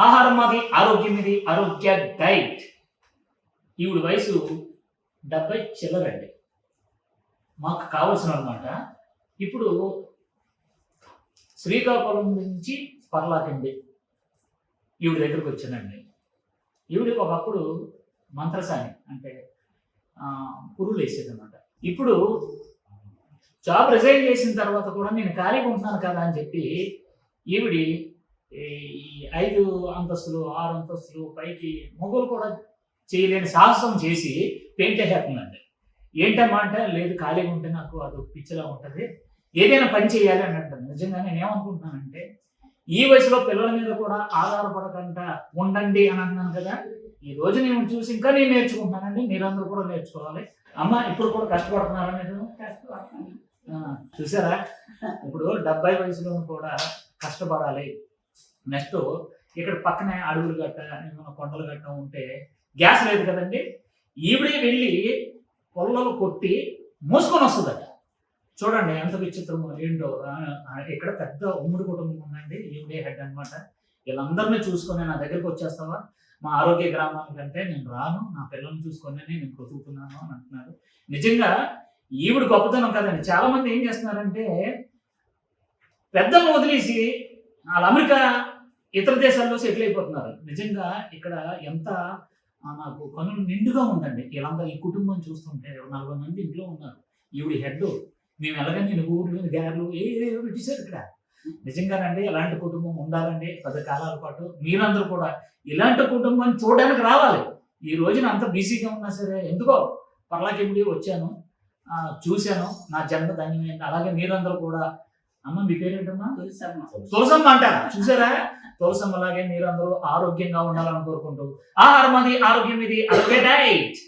ఆహారం మాది, ఆరోగ్యం ఇది, ఆరోగ్య డైట్. ఈవిడ వయసు 70 చిల్లరండి. మాకు కావలసిన అనమాట. ఇప్పుడు శ్రీకాకుళం నుంచి పర్లాకండి ఈవిడ దగ్గరికి వచ్చానండి. ఈవిడ ఒకప్పుడు మంత్రసాని, అంటే పురులు వేసేదన్నమాట. ఇప్పుడు జాబ్ రిజైన్ చేసిన తర్వాత కూడా నేను ఖాళీగా ఉంటున్నాను కదా అని చెప్పి ఈవిడి ఈ 5 అంతస్తులు 6 అంతస్తులు పైకి మొగలు కూడా చేయలేని సాహసం చేసి పెయింట్ వేసేస్తుందండి. ఏంటమ్మా అంటే, లేదు ఖాళీగా ఉంటే నాకు అది పిచ్చిలా ఉంటుంది, ఏదైనా పని చేయాలి అని అంటాను. నిజంగా నేను ఏమనుకుంటున్నానంటే, ఈ వయసులో పిల్లల మీద కూడా ఆధారపడకుండా ఉండండి అని అంటున్నాను కదా. ఈ రోజు నేను చూసి ఇంకా నేను నేర్చుకుంటున్నానండి, మీరందరూ కూడా నేర్చుకోవాలి. అమ్మ ఇప్పుడు కూడా కష్టపడుతున్నారా మీరు? చూసారా, ఇప్పుడు 70 వయసులో కూడా కష్టపడాలి. నెక్స్ట్ ఇక్కడ పక్కనే అడవులు గట్ట ఏమైనా కొండలు గట్ట ఉంటే గ్యాస్ లేదు కదండి, ఈవిడే వెళ్ళి పొల్లలు కొట్టి మోసుకొని వస్తుందట. చూడండి ఎంత విచిత్రమో ఏంటో. ఇక్కడ పెద్ద ఉమ్మడి కుటుంబం ఉందండి, ఈవిడే హెడ్ అనమాట. వీళ్ళందరినీ చూసుకొని నా దగ్గరికి వచ్చేస్తావా, మా ఆరోగ్య గ్రామానికంటే నేను రాను, నా పిల్లల్ని చూసుకొని నేను బ్రతుకుతున్నాను అని అంటున్నారు. నిజంగా ఈవిడ గొప్పతనం కదండి. చాలా మంది ఏం చేస్తున్నారంటే, పెద్దలను వదిలేసి వాళ్ళు అమెరికా ఇతర దేశాల్లో సెటిల్ అయిపోతున్నారు. నిజంగా ఇక్కడ ఎంత నాకు కనులు నిండుగా ఉందండి. వీళ్ళందరూ ఈ కుటుంబం చూస్తుంటే 40 మంది ఇంట్లో ఉన్నారు. ఈవిడి హెడ్. మేము ఎలాగని ఊర్లు గ్యార్లు ఏదో పెట్టేశారు ఇక్కడ. నిజంగానండి ఇలాంటి కుటుంబం ఉండాలండి 10 కాలాల పాటు. మీరందరూ కూడా ఇలాంటి కుటుంబాన్ని చూడడానికి రావాలి. ఈ రోజున అంత బిజీగా ఉన్నా సరే ఎందుకో పర్లాకిమిడి వచ్చాను, చూశాను, నా జన్మ ధన్యమైంది. అలాగే మీరందరూ కూడా, అమ్మ మీ పేరేంటమ్మా? తులసమ్మ అంటారా? చూసారా, తులసమ్మ లాగే మీరందరూ ఆరోగ్యంగా ఉండాలని కోరుకుంటూ, ఆహారం అది, ఆరోగ్యం ఇది, ఆరోగ్య డైట్.